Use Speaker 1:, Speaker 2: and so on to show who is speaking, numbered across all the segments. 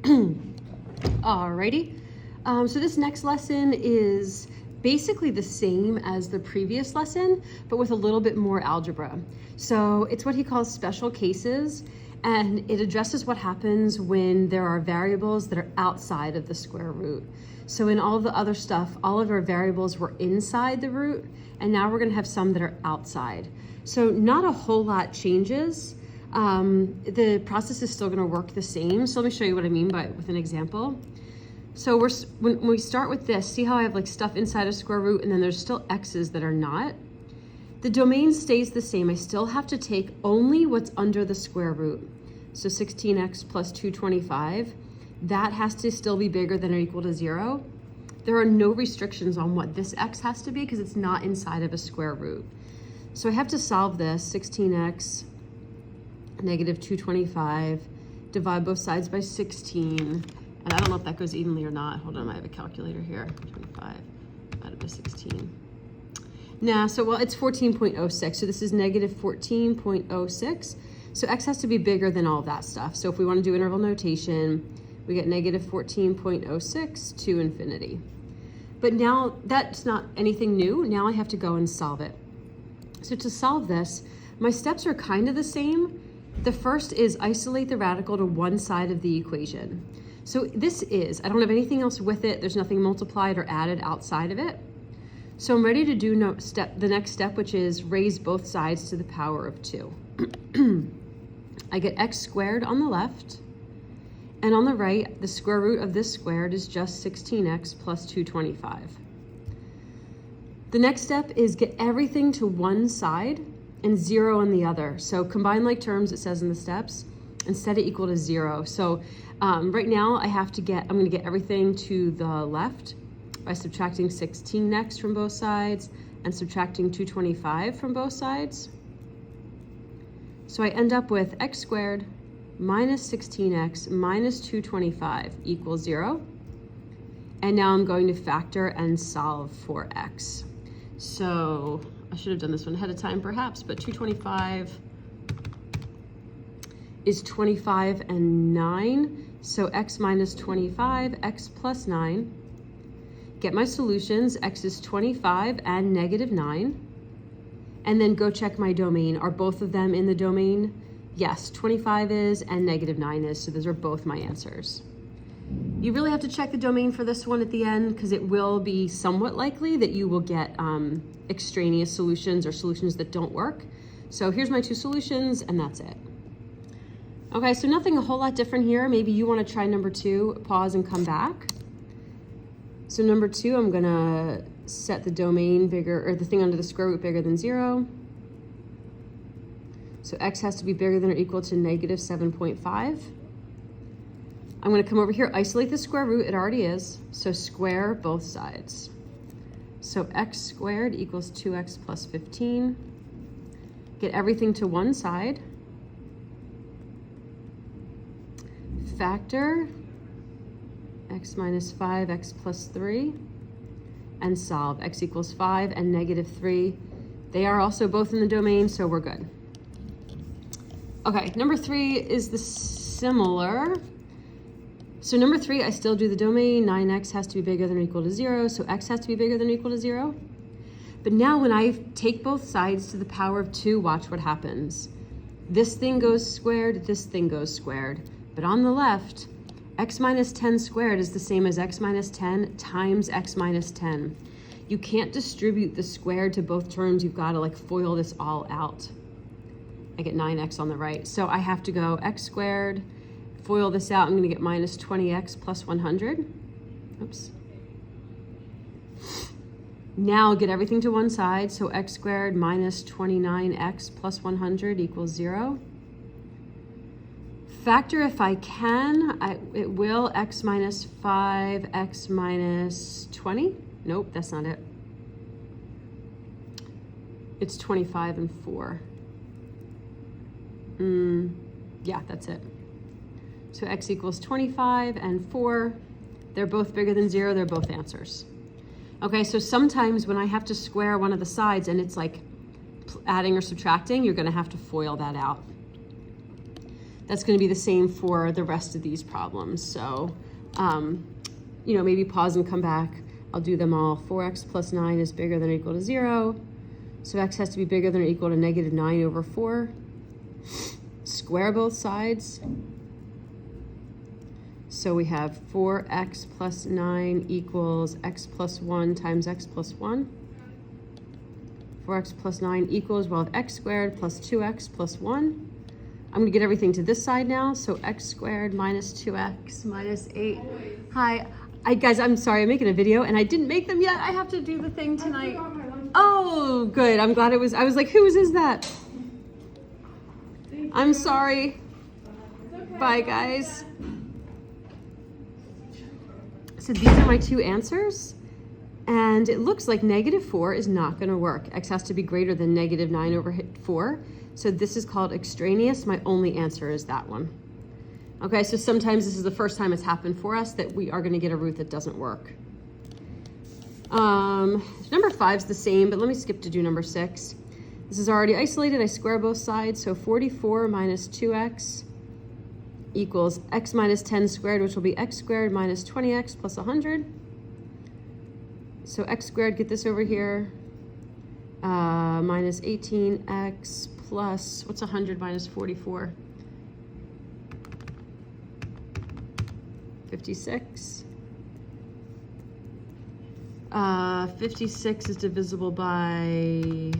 Speaker 1: Alrighty, so this next lesson is basically the same as the previous lesson, but with a little bit more algebra. So it's what he calls special cases, and it addresses what happens when there are variables that are outside of the square root. So in all of the other stuff, all of our variables were inside the root, and now we're gonna have some that are outside. So not a whole lot changes. The process is still gonna work the same. So let me show you what I mean with an example. So when we start with this, see how I have like stuff inside a square root and then there's still x's that are not? The domain stays the same. I still have to take only what's under the square root. So 16x plus 225, that has to still be bigger than or equal to 0. There are no restrictions on what this x has to be because it's not inside of a square root. So I have to solve this, 16x negative 225, divide both sides by 16. And I don't know if that goes evenly or not. Hold on, I have a calculator here. 25 divided by 16. Nah, so well, it's 14.06. So this is negative 14.06. So x has to be bigger than all of that stuff. So if we want to do interval notation, we get negative 14.06 to infinity. But now that's not anything new. Now I have to go and solve it. So to solve this, my steps are kind of the same. The first is isolate the radical to one side of the equation. So this is, I don't have anything else with it. There's nothing multiplied or added outside of it. So I'm ready to do the next step, which is raise both sides to the power of 2. I get x squared on the left, and on the right, the square root of this squared is just 16x plus 225. The next step is get everything to one side and 0 on the other. So combine like terms, it says in the steps, and set it equal to 0. So right now I'm gonna get everything to the left by subtracting 16x from both sides and subtracting 225 from both sides. So I end up with x squared minus 16x minus 225 equals 0. And now I'm going to factor and solve for x. So I should have done this one ahead of time perhaps, but 225 is 25 and 9. So x minus 25, x plus 9. Get my solutions, x is 25 and negative 9. And then go check my domain. Are both of them in the domain? Yes, 25 is and negative 9 is, so those are both my answers. You really have to check the domain for this one at the end because it will be somewhat likely that you will get extraneous solutions or solutions that don't work. So here's my two solutions and that's it. Okay, so nothing a whole lot different here. Maybe you want to try number 2, pause and come back. So number 2, I'm gonna set the domain bigger, or the thing under the square root bigger than 0. So x has to be bigger than or equal to negative 7.5. I'm gonna come over here, isolate the square root, it already is. So square both sides. So x squared equals 2x plus 15. Get everything to one side. Factor x minus 5, x plus 3, and solve. X equals 5 and negative 3. They are also both in the domain, so we're good. Okay, number 3 is the similar. So number 3, I still do the domain. 9x has to be bigger than or equal to 0, so x has to be bigger than or equal to 0. But now when I take both sides to the power of 2, watch what happens. This thing goes squared, this thing goes squared. But on the left, x minus 10 squared is the same as x minus 10 times x minus 10. You can't distribute the squared to both terms. You've got to like FOIL this all out. I get 9x on the right. So I have to go x squared, FOIL this out. I'm going to get minus 20x plus 100. Oops. Now get everything to one side. So x squared minus 29x plus 100 equals 0. Factor if I can, it will, x minus 5, x minus 20. Nope, that's not it. It's 25 and 4. Yeah, that's it. So x equals 25 and 4. They're both bigger than 0, they're both answers. Okay, so sometimes when I have to square one of the sides and it's like adding or subtracting, you're gonna have to FOIL that out. That's going to be the same for the rest of these problems. So, you know, maybe pause and come back. I'll do them all. 4x plus 9 is bigger than or equal to 0. So x has to be bigger than or equal to negative 9 over 4. Square both sides. So we have 4x plus 9 equals x plus 1 times x plus 1. 4x plus 9 equals, well, x squared plus 2x plus 1. I'm gonna get everything to this side now. So x squared minus 2x minus 8. Hi, guys, I'm sorry, I'm making a video and I didn't make them yet. I have to do the thing tonight. Oh, good, I'm glad it was, I was like, whose is that? I'm sorry. Bye, guys. So these are my two answers. And it looks like negative 4 is not gonna work. X has to be greater than negative 9 over 4. So this is called extraneous. My only answer is that one. Okay, so sometimes this is the first time it's happened for us that we are gonna get a root that doesn't work. Number 5 is the same, but let me skip to do number 6. This is already isolated. I square both sides. So 44 minus 2x equals x minus 10 squared, which will be x squared minus 20x plus 100. So x squared, get this over here, minus 18x plus, what's 100 minus 44? 56. 56 is divisible by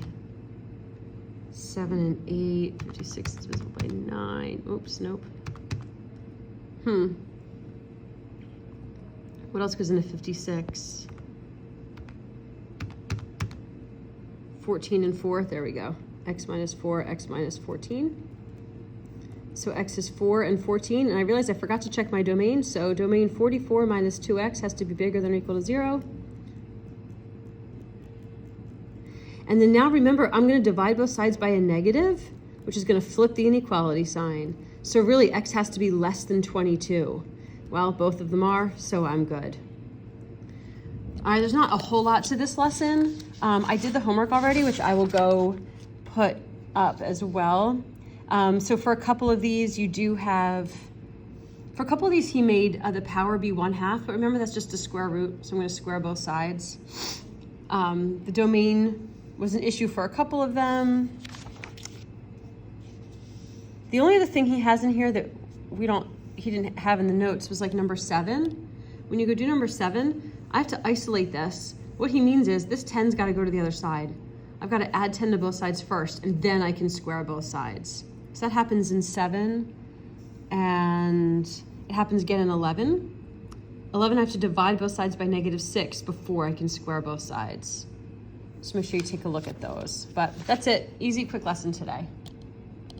Speaker 1: 7 and 8. 56 is divisible by 9. Oops, nope. What else goes into 56? 14 and 4, there we go. X minus 4, x minus 14. So x is 4 and 14, and I realized I forgot to check my domain, so domain 44 minus 2x has to be bigger than or equal to 0. And then now remember, I'm gonna divide both sides by a negative, which is gonna flip the inequality sign. So really, x has to be less than 22. Well, both of them are, so I'm good. All right, there's not a whole lot to this lesson. I did the homework already, which I will go put up as well. So for a couple of these, you do have, for a couple of these, he made the power be 1/2, but remember that's just a square root, so I'm gonna square both sides. The domain was an issue for a couple of them. The only other thing he has in here that he didn't have in the notes was like number 7. When you go do number 7, I have to isolate this. What he means is this 10's got to go to the other side. I've got to add 10 to both sides first, and then I can square both sides. So that happens in 7, and it happens again in 11. 11, I have to divide both sides by -6 before I can square both sides. So make sure you take a look at those. But that's it. Easy, quick lesson today.